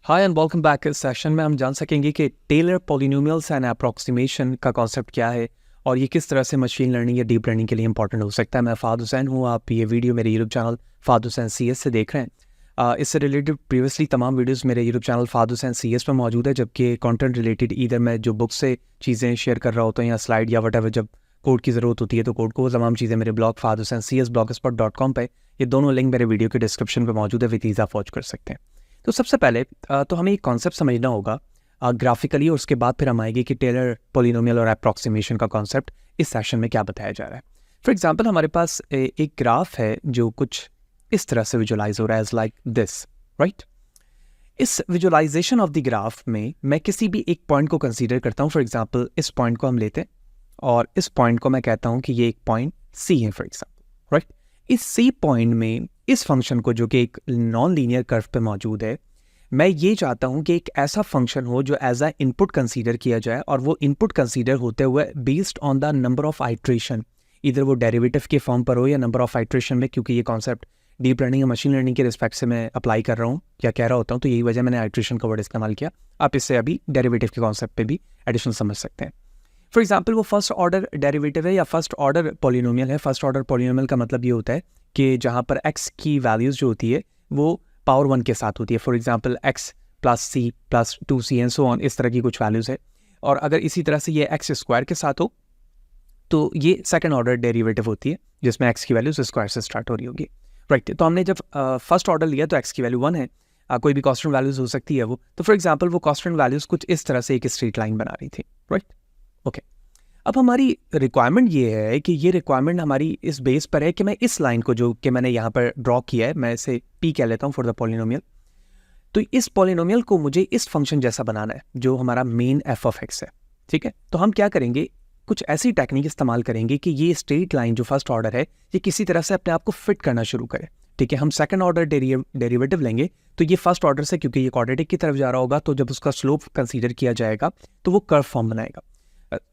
Hi and welcome back. इस session में हम जान सकेंगे कि टेलर पॉलिनोमियल्स एंड अप्रॉक्सीमेशन का कॉन्सेप्ट क्या है और ये किस तरह से मशीन लर्निंग या डीप लर्निंग के लिए इंपॉर्टेंट हो सकता है। मैं फ़ाद हुसैन हूँ। आप ये वीडियो मेरे यूट्यूब चैनल फ़ाद हुसैन CS से देख रहे हैं। इससे रिलेटेड प्रीवियसली तमाम वीडियोस मेरे यूट्यूब चैनल फ़ाद हुसैन CS पर मौजूद है, जबकि कंटेंट रिलेटेड इधर मैं जो बुक से चीज़ें शेयर कर रहा होता हूँ या स्लाइड या वट एवर, जब कोड की ज़रूरत होती है तो कोड को, तमाम चीज़ें मेरे ब्लॉग फ़ाद हुसैन CS blogspot.com पे, ये दोनों लिंक मेरे वीडियो के डिस्क्रिप्शन पर मौजूद है, विद ईज़ आप वॉच कर सकते हैं। तो सबसे पहले तो हमें एक कॉन्सेप्ट समझना होगा ग्राफिकली, और उसके बाद फिर हम आएंगे कि टेलर पॉलिनोमियल और अप्रॉक्सीमेशन का कॉन्सेप्ट इस सेशन में क्या बताया जा रहा है। फॉर एग्जांपल, हमारे पास एक ग्राफ है जो कुछ इस तरह से विजुलाइज हो रहा है, एज लाइक दिस, राइट। इस विजुलाइजेशन ऑफ द ग्राफ में मैं किसी भी एक पॉइंट को कंसीडर करता हूँ। फॉर एग्जाम्पल, इस पॉइंट को हम लेते हैं और इस पॉइंट को मैं कहता हूँ कि ये एक पॉइंट C है, फॉर एग्जाम्पल, राइट। इस C पॉइंट में इस फंक्शन को, जो कि एक नॉन लीनियर कर्व पे मौजूद है, मैं ये चाहता हूं कि एक ऐसा फंक्शन हो जो एज अ इनपुट कंसीडर किया जाए, और वो इनपुट कंसीडर होते हुए based on the number of iteration, इधर वो डेरिवेटिव के फॉर्म पर हो या नंबर ऑफ आइट्रेशन में, क्योंकि ये कॉन्सेप्ट डीप लर्निंग या मशीन लर्निंग के रिस्पेक्ट से मैं अप्लाई कर रहा हूँ या कह रहा होता हूँ, तो यही वजह मैंने आइट्रेशन का वर्ड इस्तेमाल किया। आप इससे अभी डेरिवेटिव के कॉन्सेप्ट पे भी एडिशनल समझ सकते हैं। फॉर एग्जाम्पल, वो फर्स्ट ऑर्डर डेरिवेटिव है या फर्स्ट ऑर्डर पॉलिनोमियल है। फर्स्ट ऑर्डर पॉलिनोमियल का मतलब ये होता है कि जहाँ पर x की वैल्यूज़ जो होती है वो पावर 1 के साथ होती है। For example, x plus C plus 2C and so on, इस तरह की कुछ वैल्यूज़ है। और अगर इसी तरह से ये x स्क्वायर के साथ हो तो ये सेकंड ऑर्डर डेरिवेटिव होती है, जिसमें x की वैल्यूज स्क्वायर से स्टार्ट हो रही होगी, राइट। तो हमने जब फर्स्ट ऑर्डर लिया तो x की वैल्यू 1 है। कोई भी कांस्टेंट वैल्यूज हो सकती है वो। तो फॉर एग्जाम्पल, वो कांस्टेंट वैल्यूज कुछ इस तरह से एक स्ट्रेट लाइन बना रही थी, राइट। ओके, अब हमारी रिक्वायरमेंट ये है कि ये रिक्वायरमेंट हमारी इस बेस पर है कि मैं इस लाइन को, जो कि मैंने यहाँ पर ड्रॉ किया है, मैं इसे P कह लेता हूँ फॉर द पॉलिनोमियल। तो इस पॉलिनोमियल को मुझे इस फंक्शन जैसा बनाना है जो हमारा मेन f ऑफ x है, ठीक है। तो हम क्या करेंगे, कुछ ऐसी टेक्निक इस्तेमाल करेंगे कि ये स्ट्रेट लाइन जो फर्स्ट ऑर्डर है, ये किसी तरह से अपने आप को फिट करना शुरू करे, ठीक है। हम सेकंड ऑर्डर डेरिवेटिव लेंगे तो ये फर्स्ट ऑर्डर से, क्योंकि ये क्वाड्रेटिक की तरफ जा रहा होगा, तो जब उसका स्लोप कंसीडर किया जाएगा तो वो कर्व फॉर्म बनाएगा।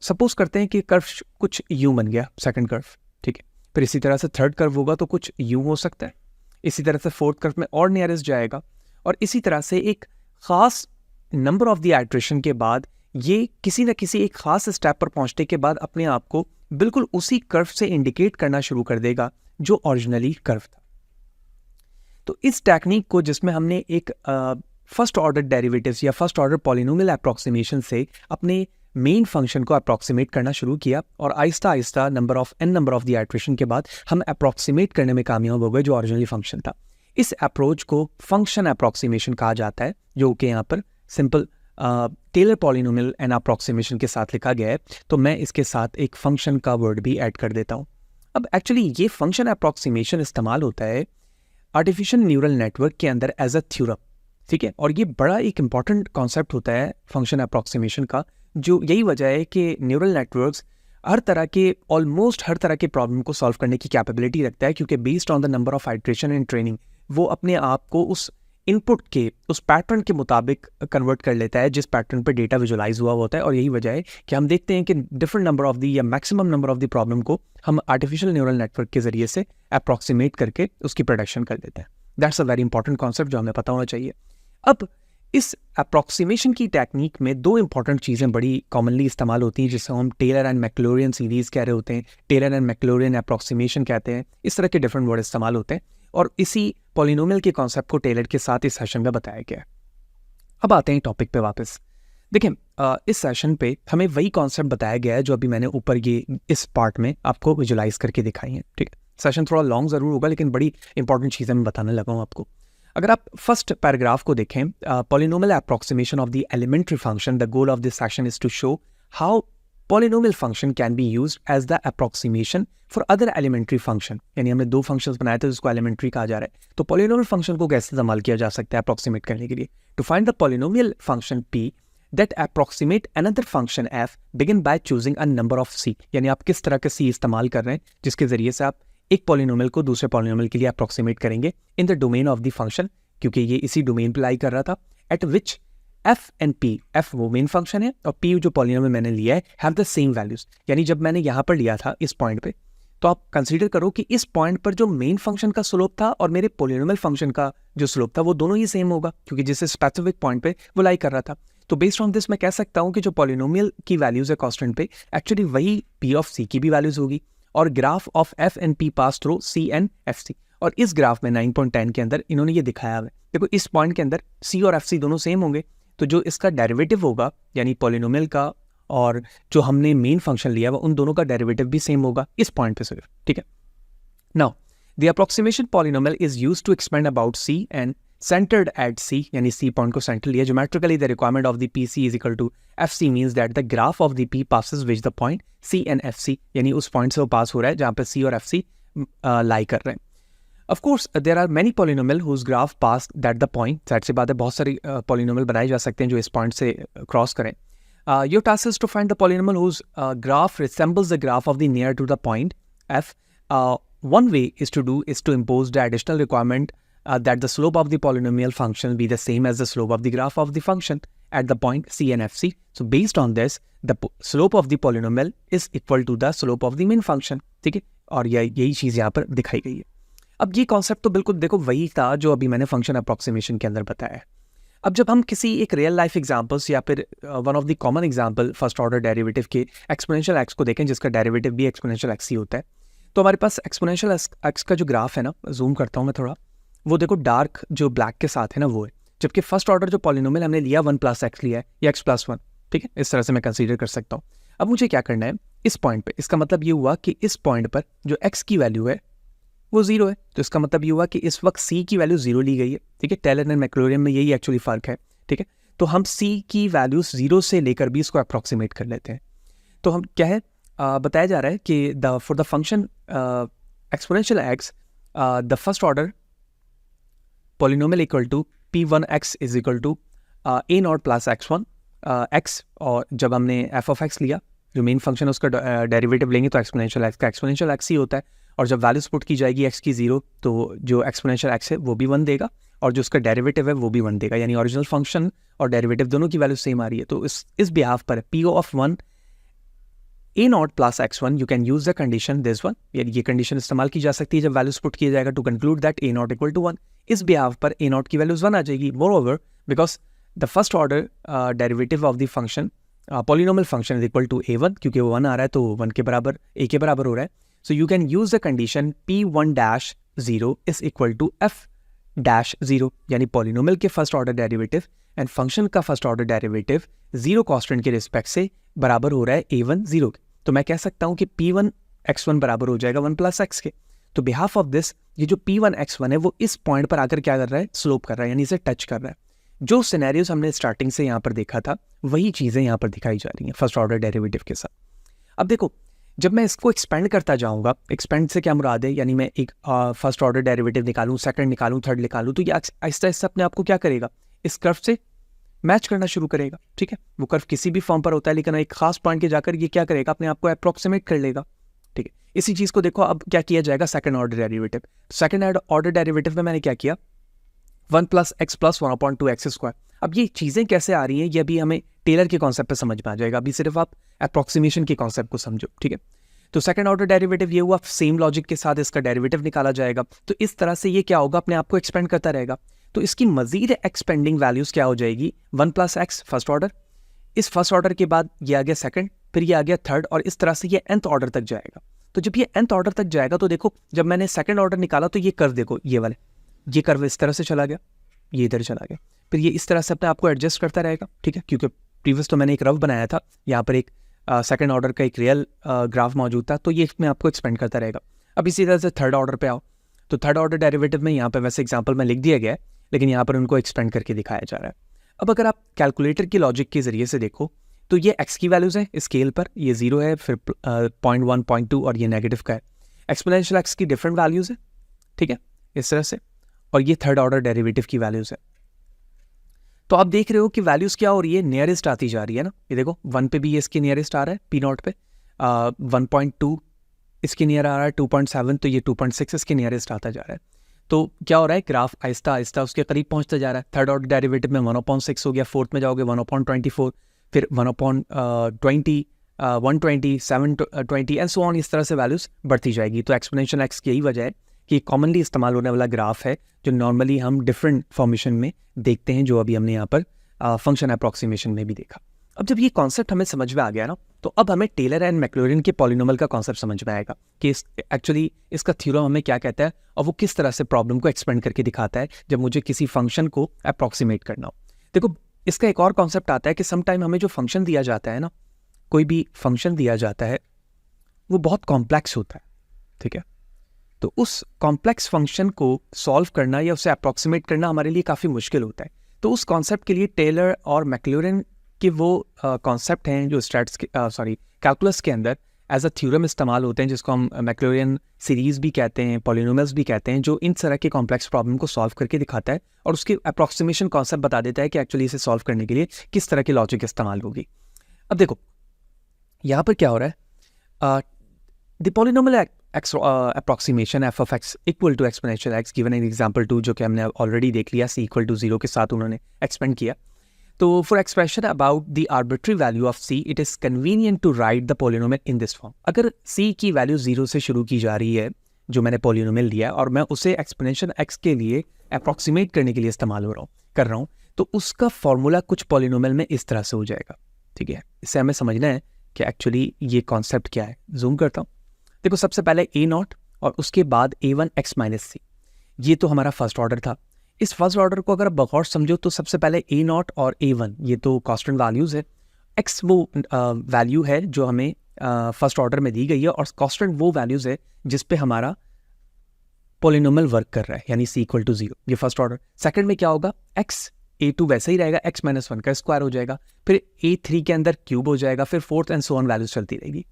सपोज करते हैं कि कर्व कुछ यूं बन गया, सेकंड कर्व, ठीक है। फिर इसी तरह से थर्ड कर्व होगा तो कुछ यूं हो सकता है। इसी तरह से फोर्थ कर्व में और नियरेस्ट जाएगा, और इसी तरह से एक खास नंबर ऑफ द आइट्रेशन के बाद ये किसी न किसी एक खास स्टेप पर पहुंचने के बाद अपने आप को बिल्कुल उसी कर्व से इंडिकेट करना शुरू कर देगा जो ओरिजिनली कर्व था। तो इस टेक्निक को, जिसमें हमने एक फर्स्ट ऑर्डर डेरिवेटिव्स या फर्स्ट ऑर्डर पॉलिनोमियल अप्रॉक्सीमेशन से अपने मेन फंक्शन को अप्रॉक्सीमेट करना शुरू किया, और Aahista Aahista number of the iteration के बाद हम अप्रॉक्सीमेट करने में कामयाब हो गए जो ओरिजिनली फंक्शन था। इस अप्रोच को फंक्शन अप्रॉक्सीमेशन कहा जाता है, जो कि यहाँ पर simple Taylor polynomial and approximation के साथ लिखा गया है। तो मैं इसके साथ एक फंक्शन का वर्ड भी ऐड कर देता हूँ। अब एक्चुअली ये फंक्शन अप्रॉक्सीमेशन इस्तेमाल होता है आर्टिफिशियल न्यूरल नेटवर्क के अंदर एज अ थ्योरम, ठीक है। और ये बड़ा एक इंपॉर्टेंट कॉन्सेप्ट होता है फंक्शन अप्रॉक्सीमेशन का, जो यही वजह है कि न्यूरल नेटवर्क्स ऑलमोस्ट हर तरह के प्रॉब्लम को सॉल्व करने की कैपेबिलिटी रखता है, क्योंकि based on the number of iteration and training वो अपने आप को उस इनपुट के, उस पैटर्न के मुताबिक कन्वर्ट कर लेता है जिस पैटर्न पर डेटा विजुलाइज हुआ होता है। और यही वजह है कि हम देखते हैं कि डिफरेंट नंबर ऑफ दी या maximum number of the problem को हम आर्टिफिशियल न्यूरल नेटवर्क के जरिए से अप्रॉक्सीमेट करके उसकी प्रोडक्शन कर देते हैं। That's a very important concept जो हमें पता होना चाहिए। अब इस अप्रॉक्सीमेशन की टेक्निक में दो इंपॉर्टेंट चीज़ें बड़ी कॉमनली इस्तेमाल होती हैं, जिसे हम टेलर एंड मैक्लोरियन सीरीज़ कह रहे होते हैं, टेलर एंड मैक्लोरियन अप्रॉक्सीमेशन कहते हैं। इस तरह के डिफरेंट वर्ड इस्तेमाल होते हैं, और इसी पॉलिनोमियल के कॉन्सेप्ट को टेलर के साथ इस सेशन में बताया गया है। अब आते हैं टॉपिक पे वापस। देखें, इस सेशन पे हमें वही कॉन्सेप्ट बताया गया है जो अभी मैंने ऊपर ये इस पार्ट में आपको विजुलाइज करके दिखाई है, ठीक है। सेशन थोड़ा लॉन्ग ज़रूर होगा, लेकिन बड़ी इंपॉर्टेंट चीज़ें मैं बताने लगा हूँ आपको। अगर आप फर्स्ट पैराग्राफ को देखें, polynomial approximation of the elementary function, the goal of this session is to show how polynomial function can be used as the approximation for other elementary function. यानी हमने दो फंक्शंस बनाए थे जिसको एलिमेंट्री कहा जा रहा है, तो पॉलिनोमियल फंक्शन को कैसे इस्तेमाल किया जा सकता है अप्रॉक्सीमेट करने के लिए। To find the polynomial function p that approximate another function f begin by choosing a number of c। यानी आप किस तरह के c इस्तेमाल कर रहे हैं जिसके जरिए से आप एक पॉलिनोमियल को दूसरे पॉलिनोमियल के लिए अप्रॉक्सीमेट करेंगे in the domain of the function, क्योंकि ये इसी डोमेन पे लाई कर रहा था। Eight which f and p, f वो मेन फंक्शन है और p जो पॉलिनोमियल मैंने लिया है, हैव द सेम वैल्यूज। यानी जब मैंने यहाँ पर लिया था इस पॉइंट पे, तो आप कंसीडर करो कि इस पॉइंट पर जो मेन फंक्शन का स्लोप था और मेरे पॉलिनोमियल फंक्शन का जो स्लोप था वो दोनों ही सेम होगा, क्योंकि जिस स्पेसिफिक पॉइंट पे वो लाई कर रहा था। तो बेस्ड ऑन दिस मैं कह सकता हूँ कि जो पॉलिनोमियल की वैल्यूज है कांस्टेंट पे, एक्चुअली वही पी ऑफ सी की भी वैल्यूज होगी, और graph of F and P pass through C and F C. और इस ग्राफ में 9.10 के अंदर इन्होंने ये दिखाया है, देखो इस पॉइंट के अंदर सी और एफ सी दोनों सेम होंगे, तो जो इसका डेरिवेटिव होगा यानी पॉलिनोमियल का और जो हमने मेन फंक्शन लिया है उन दोनों का डेरिवेटिव भी सेम होगा इस पॉइंट पे सिर्फ, ठीक है। Now the approximation polynomial is used to expand about C and centered at C, यानी C पॉइंट को सेंटर लिया। Geometrically the requirement of the PC is equal to FC means that the graph of the P passes with the point C and FC, यानी उस point से वो पास हो रहा है जहाँ पे C और FC लाई कर रहे हैं। Of course there are many polynomial whose graph pass that the point, जाहिर सी बात है बहुत सारी polynomial बनाए जा सकते हैं जो इस पॉइंट से क्रॉस करें। Your task is to find the polynomial whose graph resembles the graph of the near to the point F. One way is to impose the additional requirement that the slope of the polynomial function be the same as the slope of the graph of the function at the point C and FC. So based on this, the slope of the polynomial is equal to the slope of the main function, ठीक है, और यही चीज़ यहाँ पर दिखाई गई है। अब ये कॉन्सेप्ट तो बिल्कुल देखो वही था जो अभी मैंने फंक्शन अप्रोक्सीमेशन के अंदर बताया है। अब जब हम किसी एक रियल लाइफ एग्जांपल्स या फिर one of the common example first order derivative के एक्सपोनेंशियल एक्स को देखें, जिसका डेरिवेटिव भी एक्सपोनेंशियल एक्स ही होता है, तो हमारे पास एक्सपोनेंशियल एक्स का जो ग्राफ है ना, जूम करता हूँ मैं थोड़ा, वो देखो डार्क जो ब्लैक के साथ है ना वो है, जबकि फर्स्ट ऑर्डर जो पॉलिनोमियल हमने लिया 1 + x लिया है या x+1, ठीक है, इस तरह से मैं कंसीडर कर सकता हूँ। अब मुझे क्या करना है इस पॉइंट पे, इसका मतलब ये हुआ कि इस पॉइंट पर जो x की वैल्यू है वो 0 है, तो इसका मतलब ये हुआ कि इस वक्त c की वैल्यू 0 ली गई है, ठीक है। टेलर एंड मैक्लॉरिन में यही एक्चुअली फ़र्क है, ठीक है। तो हम c की वैल्यू 0 से लेकर भी इसको अप्रॉक्सीमेट कर लेते हैं। तो हम क्या है बताया जा रहा है कि for the function exponential x the first order polynomial equal to p1x is equal to a0 plus x1 x, और जब हमने f of x लिया जो मेन फंक्शन है उसका डेरिवेटिव लेंगे तो एक्सपोनेंशियल x का एक्सपोनेंशियल x ही होता है, और जब वैल्यूज पुट की जाएगी x की 0 तो जो एक्सपोनेंशियल x है वो भी 1 देगा और जो उसका डेरिवेटिव है वो भी 1 देगा, यानी ओरिजिनल फंक्शन और डेरिवेटिव दोनों की वैल्यू सेम आ रही है। तो इस बिहाफ पर p of 1 a0 plus x1 you can use the condition this one, यानी ये कंडीशन इस्तेमाल की जा सकती है जब वैल्यूज पुट किया जाएगा to conclude that a0 equal to 1। इस बिहाफ पर a0 की वैल्यूज 1 आ जाएगी। Moreover because the first order derivative of the function polynomial function is equal to a1, क्योंकि वो 1 आ रहा है तो 1 के बराबर a के बराबर हो रहा है। So you can use the condition p1-0 is equal to f-0, यानी पॉलिनोमियल के first order derivative and function का फर्स्ट ऑर्डर डेरिवेटिव 0 कांस्टेंट के रिस्पेक्ट से बराबर हो रहा है a1 0 के। तो मैं कह सकता हूँ कि p1 x1 बराबर हो जाएगा 1 + x के। तो बिहाफ ऑफ दिस ये जो p1 x1 है वो इस पॉइंट पर आकर क्या कर रहा है, स्लोप कर रहा है, यानी इसे टच कर रहा है। जो सिनेरियोज हमने स्टार्टिंग से यहाँ पर देखा था वही चीज़ें यहाँ पर दिखाई जा रही हैं फर्स्ट ऑर्डर डेरिवेटिव के साथ। अब देखो जब मैं इसको एक्सपेंड करता जाऊँगा, एक्सपेंड से क्या मुराद है, यानी मैं एक फर्स्ट ऑर्डर डेरिवेटिव निकालूँ, सेकंड निकालूँ, थर्ड निकालूँ, तो ये आहिस्ता आहिस्ता अपने आप को क्या करेगा, इस कर्व से मैच करना शुरू करेगा, ठीक है। वो कर्व किसी भी फॉर्म पर होता है लेकिन एक खास पॉइंट के जाकर ये क्या करेगा, अपने आप को अप्रॉक्सीमेट कर लेगा, ठीक है। इसी चीज़ को देखो अब क्या किया जाएगा, second order derivative. Second order derivative में मैंने क्या किया, 1 + x + 1/2x²। अब ये चीज़ें कैसे आ रही हैं ये अभी हमें टेलर के कॉन्सेप्ट पे समझ में आ जाएगा, अभी सिर्फ आप अप्रॉक्सीमेशन के कॉन्सेप्ट को समझो, ठीक है। तो सेकंड ऑर्डर डेरिवेटिव ये हुआ, सेम लॉजिक के साथ इसका डेरिवेटिव निकाला जाएगा। तो इस तरह से ये क्या होगा, अपने आप को एक्सपेंड करता रहेगा। तो इसकी मजीद एक्सपेंडिंग वैल्यूज क्या हो जाएगी, 1 + x फर्स्ट ऑर्डर, इस फर्स्ट ऑर्डर के बाद ये आ गया सेकंड, फिर ये आ गया थर्ड, और इस तरह से ये nth ऑर्डर तक जाएगा। तो जब ये nth ऑर्डर तक जाएगा तो देखो जब मैंने सेकंड ऑर्डर निकाला तो ये कर्व देखो, ये वाले ये कर्व इस तरह से चला गया, ये इधर चला गया, फिर ये इस तरह से अपने आपको एडजस्ट करता रहेगा, ठीक है। क्योंकि प्रीवियस तो मैंने एक रफ बनाया था, यहाँ पर एक सेकंड ऑर्डर का एक रियल ग्राफ मौजूद था, तो ये इसमें आपको एक्सपेंड करता रहेगा। अब इसी तरह से थर्ड ऑर्डर पे आओ, तो थर्ड ऑर्डर डेरिवेटिव में यहाँ पे वैसे एग्जांपल में लिख दिया गया है लेकिन यहाँ पर उनको एक्सपेंड करके दिखाया जा रहा है। अब अगर आप कैलकुलेटर की लॉजिक के जरिए से देखो तो ये x की वैल्यूज है स्केल पर, ये 0 है, फिर 0.1 0.2 और ये नेगेटिव का है। एक्सपोनेंशियल x की डिफरेंट वैल्यूज है, ठीक है, इस तरह से, और ये थर्ड ऑर्डर डेरिवेटिव की वैल्यूज है। तो आप देख रहे हो कि वैल्यूज क्या हो रही है, नियरेस्ट आती जा रही है ना। ये देखो 1 पे भी ये इसके नियरेस्ट आ रहा है, p0 पे 1.2 इसके नियर आ रहा है, 2.7 तो ये 2.6 इसके नियरेस्ट आता जा रहा है। तो क्या हो रहा है, ग्राफ आहिस्ता आहिस्ता उसके करीब पहुंचता जा रहा है। थर्ड ऑर्डर डेरिवेटिव में 1/6 हो गया, फोर्थ में जाओगे 1/24, फिर 1/20, 120, 720 एंड सो ऑन, इस तरह से वैल्यूज़ बढ़ती जाएगी। तो एक्सपोनेंशियल एक्स की यही वजह है कि कॉमनली इस्तेमाल होने वाला ग्राफ है जो नॉर्मली हम डिफरेंट फॉर्मेशन में देखते हैं, जो अभी हमने यहाँ पर फंक्शन अप्रॉक्सीमेशन में भी देखा। अब जब ये कॉन्सेप्ट हमें समझ में आ गया ना, तो अब हमें टेलर एंड मैक्लॉरिन के पॉलिनोमियल का कॉन्सेप्ट समझ में आएगा कि एक्चुअली इसका थ्योरम हमें क्या कहता है और वो किस तरह से प्रॉब्लम को एक्सपेंड करके दिखाता है जब मुझे किसी फंक्शन को अप्रॉक्सीमेट करना हो। देखो, इसका एक और कॉन्सेप्ट आता है कि समटाइम हमें जो फंक्शन दिया जाता है ना, कोई भी फंक्शन दिया जाता है वो बहुत कॉम्प्लेक्स होता है, ठीक है। तो उस कॉम्प्लेक्स फंक्शन को सॉल्व करना या उसे अप्रॉक्सीमेट करना हमारे लिए काफ़ी मुश्किल होता है। तो उस कॉन्सेप्ट के लिए टेलर और मैक्लॉरिन के वो कॉन्सेप्ट हैं जो कैलकुलस के अंदर एज अ थ्योरम इस्तेमाल होते हैं, जिसको हम मैक्लॉरिन सीरीज़ भी कहते हैं, पॉलिनोमियल्स भी कहते हैं, जो इन तरह के कॉम्प्लेक्स प्रॉब्लम को सॉल्व करके दिखाता है और उसके अप्रॉक्सीमेशन कॉन्सेप्ट बता देता है कि एक्चुअली इसे सॉल्व करने के लिए किस तरह की लॉजिक इस्तेमाल होगी। अब देखो यहाँ पर क्या हो रहा है, the polynomial approximation f of x equal to exponential x given an example 2 जो कि हमने ऑलरेडी देख लिया, c equal to 0 के साथ उन्होंने एक्सपेंड किया। तो for expression about the arbitrary value of c it is convenient to write the polynomial in this form। अगर c की वैल्यू 0 से शुरू की जा रही है, जो मैंने पॉलिनोमियल लिया और मैं उसे एक्सपोनेंशियल x के लिए अप्रॉक्सीमेट करने के लिए इस्तेमाल कर रहा हूँ, तो उसका फॉर्मूला कुछ पॉलिनोमियल में इस तरह से हो जाएगा, ठीक है। इससे हमें समझना है कि एक्चुअली ये कॉन्सेप्ट क्या है। जूम करता हूँ। देखो, सबसे पहले a0 और उसके बाद a1 x माइनस सी, ये तो हमारा फर्स्ट ऑर्डर था। इस फर्स्ट ऑर्डर को अगर बगौर समझो तो सबसे पहले a0 और a1 ये तो कांस्टेंट वैल्यूज़ है, x वो वैल्यू है जो हमें फर्स्ट ऑर्डर में दी गई है और कांस्टेंट वो वैल्यूज़ है जिस पे हमारा पॉलिनोमियल वर्क कर रहा है, यानी c इक्वल टू 0, ये फर्स्ट ऑर्डर। सेकंड में क्या होगा, x a2 वैसे ही रहेगा, x माइनस 1 का स्क्वायर हो जाएगा, फिर a3 के अंदर क्यूब हो जाएगा, फिर fourth and so on values चलती रहेगी।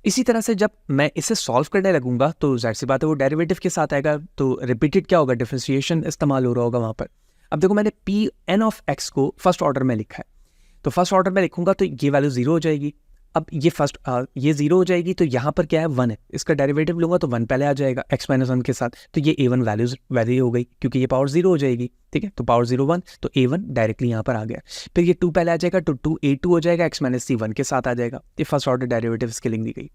इसी तरह से जब मैं इसे सॉल्व करने लगूंगा तो जाहिर सी बात है वो डेरिवेटिव के साथ आएगा, तो रिपीटेड क्या होगा, डिफरेंशिएशन इस्तेमाल हो रहा होगा वहाँ पर। अब देखो, मैंने पी एन ऑफ एक्स को फर्स्ट ऑर्डर में लिखा है, तो फर्स्ट ऑर्डर में लिखूंगा तो ये वैल्यू 0 हो जाएगी। अब ये 0 हो जाएगी तो यहाँ पर क्या है, 1 है, इसका डेरिवेटिव लूंगा तो 1 पहले आ जाएगा x माइनस 1 के साथ, तो ये a1 वैल्यू हो गई क्योंकि ये पावर 0 हो जाएगी, ठीक है। तो पावर 0 1, तो a1 डायरेक्टली यहाँ पर आ गया। फिर ये 2 पहले आ जाएगा तो 2 a2 हो जाएगा, x माइनस c 1 के साथ आ जाएगा। ये फर्स्ट ऑर्डर डेरिवेटिव स्केलिंग दी गई।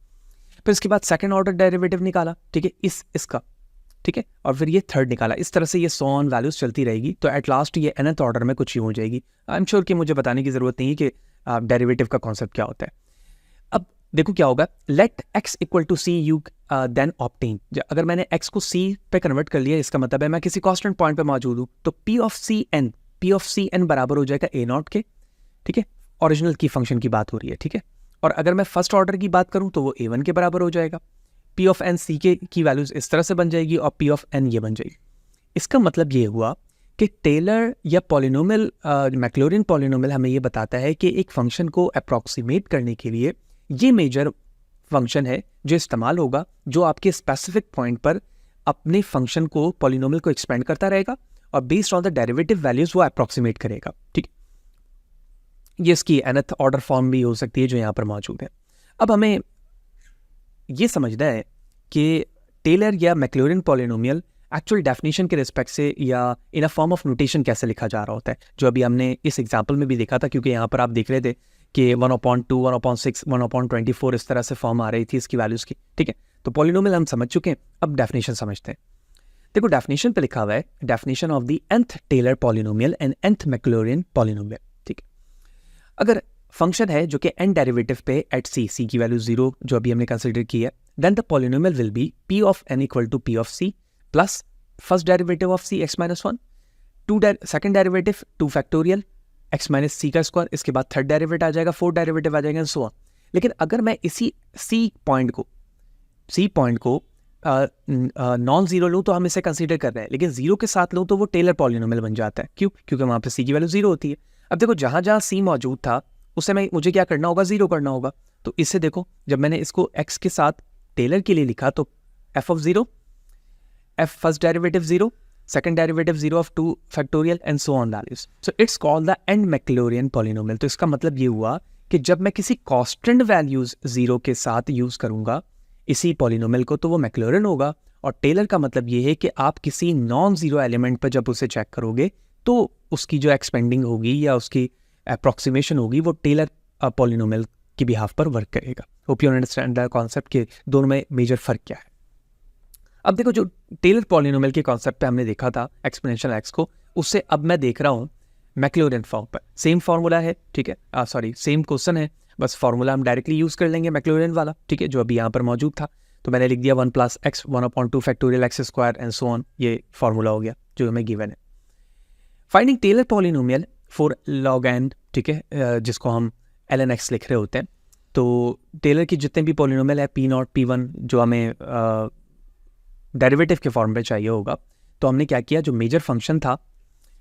फिर इसके बाद सेकंड ऑर्डर डेरिवेटिव निकाला, ठीक है, इसका, ठीक है, और फिर ये थर्ड निकाला। इस तरह से ये सो ऑन वैल्यूज चलती रहेगी, तो एट लास्ट ये nth ऑर्डर में कुछ यूँ हो जाएगी। आई एम श्योर कि मुझे बताने की जरूरत नहीं है कि डेरिवेटिव का कॉन्सेप्ट क्या होता है। अब देखो क्या होगा, let x equal to C you then obtain. अगर मैंने x को c पे कन्वर्ट कर लिया, इसका मतलब है मैं किसी कांस्टेंट पॉइंट पे मौजूद हूँ, तो p ऑफ सी एन बराबर हो जाएगा a0 के, ठीक है। ओरिजिनल की फंक्शन की बात हो रही है, ठीक है। और अगर मैं फर्स्ट ऑर्डर की बात करूं तो वो a1 के बराबर हो जाएगा। p ऑफ n c की वैल्यूज इस तरह से बन जाएगी और p ऑफ n ये बन जाएगी। इसका मतलब ये हुआ कि टेलर या पॉलिनोमियल, मैक्लॉरिन पॉलिनोमियल हमें ये बताता है कि एक फंक्शन को अप्रॉक्सीमेट करने के लिए ये मेजर फंक्शन है जो इस्तेमाल होगा, जो आपके स्पेसिफिक पॉइंट पर अपने फंक्शन को, पॉलिनोमियल को एक्सपेंड करता रहेगा और based on the derivative values वो अप्रॉक्सीमेट करेगा, ठीक है। ये इसकी nth ऑर्डर फॉर्म भी हो सकती है जो यहाँ पर मौजूद है। अब हमें ये समझना है कि टेलर या मैक्लॉरिन पॉलिनोमियल एक्चुअल डेफिनेशन के रिस्पेक्ट से या इन अ फॉर्म ऑफ नोटेशन कैसे लिखा जा रहा होता है, जो अभी हमने इस एग्जाम्पल में भी देखा था, क्योंकि यहाँ पर आप देख रहे थे कि 1/2, 1/6, 1/24 इस तरह से फॉर्म आ रही थी इसकी वैल्यूज़ की, ठीक है। तो पॉलिनोमियल हम समझ चुके हैं, अब डेफिनेशन समझते हैं। देखो, डेफिनेशन पे लिखा हुआ है definition of the nth Taylor polynomial and nth Maclaurin polynomial, ठीक है। अगर फंक्शन है जो कि n डेरिवेटिव पे एट c की वैल्यू 0 जो अभी हमने कंसिडर की है, then the polynomial will be p of n equal to p of c plus first derivative of c x minus 1, second derivative 2 factorial x माइनस c का square, इसके बाद थर्ड डेरिवेटिव आ जाएगा, फोर्थ डेरिवेटिव आ जाएगा, so on. लेकिन अगर मैं इसी c पॉइंट को नॉन जीरो लूँ तो हम इसे कंसीडर कर रहे हैं, लेकिन जीरो के साथ लूँ तो वो टेलर पॉलिनोमियल बन जाता है। क्यों? क्योंकि वहाँ पे c की वैल्यू 0 होती है। अब देखो, जहाँ जहाँ c मौजूद था उसे मुझे क्या करना होगा, 0 करना होगा। तो इससे देखो, जब मैंने इसको x के साथ टेलर के लिए लिखा तो f of 0, f first derivative 0, second derivative 0 of 2 factorial and so on values, so it's called the end Maclaurin polynomial. तो इसका मतलब ये हुआ कि जब मैं किसी कांस्टेंट वैल्यूज 0 के साथ यूज करूंगा इसी पॉलिनोमियल को, तो वो मैक्लॉरिन होगा। और टेलर का मतलब ये है कि आप किसी नॉन जीरो एलिमेंट पर जब उसे चेक करोगे तो उसकी जो एक्सपेंडिंग होगी या उसकी अप्रॉक्सीमेशन होगी वो टेलर पॉलिनोमियल की बिहाफ पर वर्क करेगा। Hope you understand the concept के दोनों में मेजर फ़र्क क्या है। अब देखो, जो टेलर पॉलिनोमियल के कॉन्सेप्ट पे हमने देखा था एक्सपोनेंशियल एक्स को, उससे अब मैं देख रहा हूँ मैक्लॉरिन फॉर्म पर। सेम फार्मूला है, ठीक है, सॉरी सेम क्वेश्चन है, बस फार्मूला हम डायरेक्टली यूज़ कर लेंगे मैक्लॉरिन वाला, ठीक है, जो अभी यहाँ पर मौजूद था। तो मैंने लिख दिया 1 + x 1/2 factorial x square and so on, ये फार्मूला हो गया जो हमें गिवन है। Finding Taylor polynomial for log N, ठीक है, जिसको हम ln x लिख रहे होते हैं। तो टेलर की जितने भी पॉलिनोमियल है p0 p1 जो हमें डेरिवेटिव के फॉर्म पे चाहिए होगा, तो हमने क्या किया, जो मेजर फंक्शन था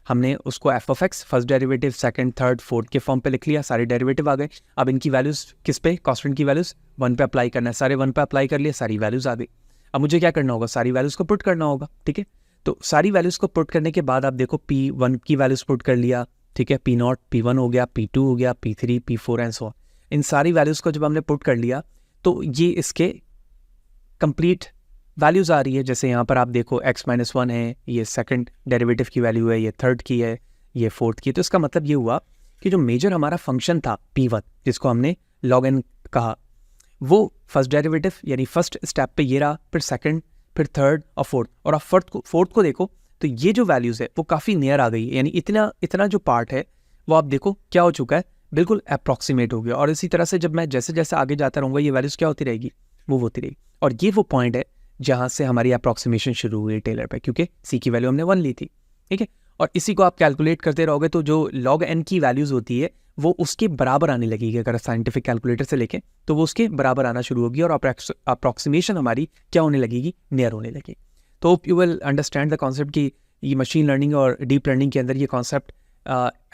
हमने उसको f of x first derivative, second, third, fourth के फॉर्म पे लिख लिया, सारे डेरिवेटिव आ गए। अब इनकी वैल्यूज़ किस पे, कांस्टेंट की वैल्यूज़ 1 पे अप्लाई करना है, सारे 1 पे अप्लाई कर लिए, सारी वैल्यूज़ आ गई। अब मुझे क्या करना होगा, सारी वैल्यूज़ को पुट करना होगा, ठीक है। तो सारी वैल्यूज़ को पुट करने के बाद आप देखो p1 की वैल्यूज़ पुट कर लिया, ठीक है, p0 p1 हो गया, p2 हो गया, p3 p4 and so on. इन सारी वैल्यूज़ को जब हमने पुट कर लिया तो ये इसके कंप्लीट वैल्यूज़ आ रही है। जैसे यहाँ पर आप देखो x-1 है, ये सेकंड डेरिवेटिव की वैल्यू है, ये थर्ड की है, ये फोर्थ की। तो इसका मतलब ये हुआ कि जो मेजर हमारा फंक्शन था p1 जिसको हमने log n कहा, वो फर्स्ट डेरिवेटिव यानी फर्स्ट स्टेप पे ये रहा, फिर सेकंड, फिर थर्ड और फोर्थ। और आप फोर्थ को देखो तो ये जो वैल्यूज़ है वो काफ़ी नियर आ गई है, यानी इतना जो पार्ट है वो आप देखो क्या हो चुका है, बिल्कुल अप्रॉक्सीमेट हो गया। और इसी तरह से जब मैं जैसे जैसे आगे जाता रहूँगा ये वैल्यूज़ क्या होती रहेगी, वो होती रहेगी। और ये वो पॉइंट है जहाँ से हमारी अप्रॉक्सीमेशन शुरू हुई टेलर पे, क्योंकि सी की वैल्यू हमने 1 ली थी, ठीक है। और इसी को आप कैलकुलेट करते रहोगे तो जो log n की वैल्यूज़ होती है वो उसके बराबर आने लगेगी। अगर साइंटिफिक कैलकुलेटर से लेके तो वो उसके बराबर आना शुरू होगी और अप्रॉक्सीमेशन हमारी क्या होने लगेगी, नियर होने लगेगी। तो hope you will understand the concept कि ये मशीन लर्निंग और डीप लर्निंग के अंदर ये कॉन्सेप्ट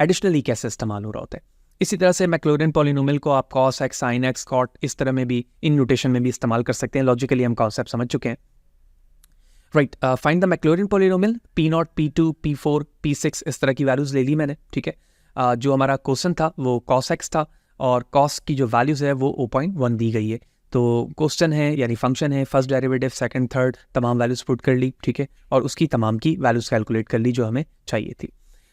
एडिशनली कैसे इस्तेमाल हो रहा होता है। इसी तरह से मैक्लॉरिन पॉलिनोमियल को आप cos x, sin x, cot इस तरह में भी, इन नोटेशन में भी इस्तेमाल कर सकते हैं। लॉजिकली हम कॉन्सेप्ट समझ चुके हैं, right. Find the Maclaurin polynomial p0 p2 p4 p6 इस तरह की वैल्यूज़ ले ली मैंने, ठीक है। जो हमारा क्वेश्चन था वो cos x था और cos की जो वैल्यूज़ है वो 0.1 दी गई है। तो क्वेश्चन है यानी फंक्शन है, फर्स्ट डेरिवेटिव, सेकंड, थर्ड, तमाम वैल्यूज़ पुट कर ली, ठीक है, और उसकी तमाम की वैल्यूज़ कैलकुलेट कर ली जो हमें चाहिए थी।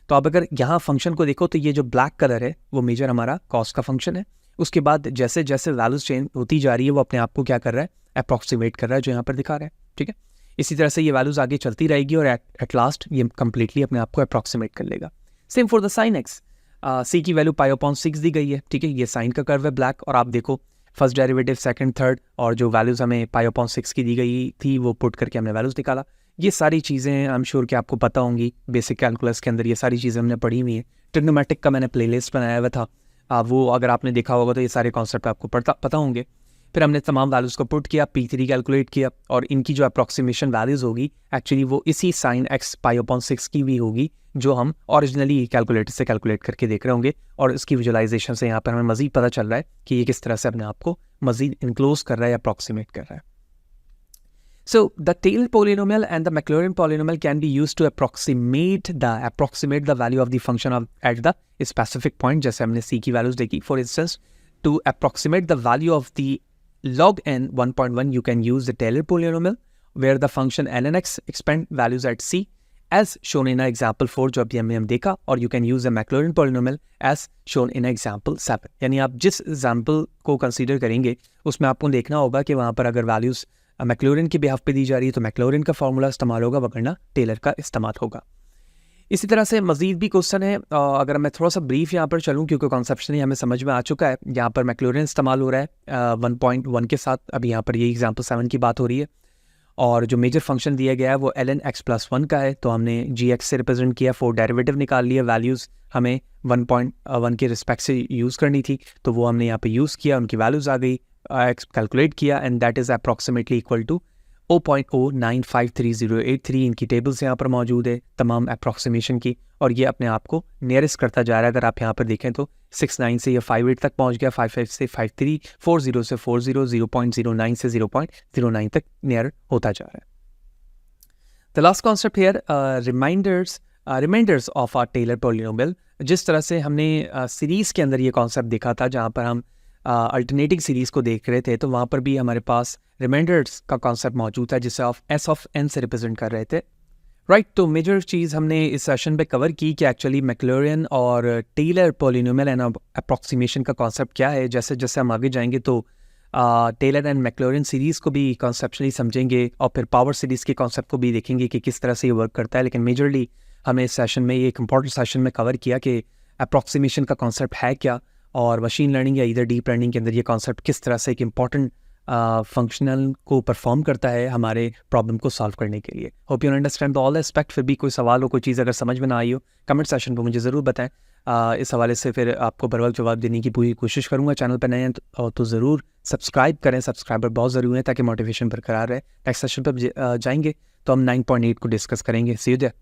तो अब अगर यहाँ फंक्शन को देखो तो ये जो ब्लैक कलर है वो मेजर हमारा कॉस का फंक्शन है। उसके बाद जैसे जैसे वैल्यूज चेंज होती जा रही है वो अपने आप को क्या कर रहा है, अप्रॉक्सीमेट कर रहा है, जो यहाँ पर दिखा रहा है, ठीक है। इसी तरह से ये वैल्यूज आगे चलती रहेगी और एट लास्ट ये कंप्लीटली अपने आप को अप्रॉक्सीमेट कर लेगा। Same for the sine x, c की वैल्यू π/6 दी गई है, ठीक है। ये साइन का कर्व है ब्लैक, और आप देखो फर्स्ट डेरिवेटिव, सेकंड, थर्ड, और जो वैल्यूज़ हमें π/6 की दी गई थी वो पुट करके हमने वैल्यूज़ निकाला। ये सारी चीज़ें आई एम श्योर कि आपको पता होंगी, बेसिक कैलकुलस के अंदर ये सारी चीज़ें हमने पढ़ी हुई हैं। ट्रिग्नोमेट्रिक का मैंने प्लेलिस्ट बनाया हुआ था, वो अगर आपने देखा होगा तो ये सारे कॉन्सेप्ट आपको पता होंगे। फिर हमने तमाम वैल्यूज़ को पुट किया, p3 कैलकुलेट किया, और इनकी जो अप्रॉक्सीमेशन वैल्यूज़ होगी एक्चुअली वो इसी साइन x π/6 की भी होगी जो हम ओरिजिनली कैलकुलेटर से कैलकुलेट करके देख रहे होंगे। और इसकी विजुअलाइजेशन से यहाँ पर हमें मज़ीद पता चल रहा है कि ये किस तरह से अपने आप को मज़ीद इनक्लोज कर रहा है या अप्रॉक्सीमेट कर रहा है। So the Taylor polynomial and the Maclaurin polynomial can be used to approximate the value of the function at the specific point, जैसे हमने c की वैल्यूज देखी। For instance, to approximate the value of the log n 1.1, you can use the Taylor polynomial where the function ln x expand values at c as shown in example 4 जो अभी हमने देखा, और you can use the Maclaurin polynomial as shown in example 7। यानी आप जिस example को consider करेंगे उसमें आपको देखना होगा कि वहाँ पर अगर वैल्यूज़ मैक्लॉरिन की बिहाफ पे दी जा रही है तो मैक्लॉरिन का फार्मूला इस्तेमाल होगा, वरना टेलर का इस्तेमाल होगा। इसी तरह से मज़ीद भी क्वेश्चन है, अगर मैं थोड़ा सा ब्रीफ यहाँ पर चलूँ क्योंकि कॉन्सेप्शन हमें समझ में आ चुका है। यहाँ पर मैक्लॉरिन इस्तेमाल हो रहा है 1.1 के साथ, अभी यहाँ पर ये एग्जाम्पल 7 की बात हो रही है, और जो मेजर फंक्शन दिया गया है वो ln x+1 का है। तो हमने gx से रिप्रेजेंट किया, 4 डेरिवेटिव निकाल लिया, वैल्यूज़ हमें 1.1 के रिस्पेक्ट से यूज़ करनी थी तो वो हमने यहाँ पे यूज़ किया, उनकी वैल्यूज़ आ गई, कैलकुलेट किया, and that is approximately equal to 0.09533083। इनकी टेबल्स यहाँ पर मौजूद है तमाम अप्रॉक्सीमेशन की, और ये अपने आप को नियरेस्ट करता जा रहा है। अगर आप यहाँ पर देखें तो 69 से ये 58 तक पहुँच गया, 55 से 53, 40 से 40, 0.09 से 0.09 तक नियर होता जा रहा है। The last concept here, reminders of our Taylor polynomial. जिस तरह से हमने सीरीज़ के अंदर ये कॉन्सेप्ट देखा था जहाँ पर हम अल्टरनेटिंग सीरीज़ को देख रहे थे, तो वहाँ पर भी हमारे पास रिमाइंडर्स का कॉन्सेप्ट मौजूद है जिसे आप एस ऑफ एन से रिप्रेजेंट कर रहे थे, राइट, तो मेजर चीज़ हमने इस सेशन पे कवर की कि एक्चुअली मैक्लॉरिन और टेलर पॉलिनोमियल एंड अप्रॉक्सीमेशन का कॉन्सेप्ट क्या है। जैसे जैसे हम आगे जाएंगे तो टेलर एंड मैक्लॉरिन सीरीज़ को भी कॉन्सेप्चुअली समझेंगे और फिर पावर सीरीज़ के कॉन्सेप्ट को भी देखेंगे कि किस तरह से ये वर्क करता है। लेकिन मेजरली हमें इस सेशन में, ये एक इंपॉर्टेंट सेशन में कवर किया कि अप्रॉक्सीमेशन का कॉन्सेप्ट है क्या, और मशीन लर्निंग या इधर डीप लर्निंग के अंदर ये कॉन्सेप्ट किस तरह से एक इंपॉर्टेंट फंक्शनल को परफॉर्म करता है हमारे प्रॉब्लम को सॉल्व करने के लिए। Hope you understand all aspect. फिर भी कोई सवाल हो, कोई चीज़ अगर समझ में ना आई हो, कमेंट सेशन पर मुझे ज़रूर बताएं। इस हवाले से फिर आपको बर वक्त जवाब देने की पूरी कोशिश करूँगा। चैनल पर नए हैं तो ज़रूर सब्सक्राइब करें, सब्सक्राइबर बहुत ज़रूरी है ताकि मोटिवेशन बरकरार रहे। नेक्स्ट सेशन पर जाएंगे तो हम 9.8 को डिस्कस करेंगे। सी यू देयर।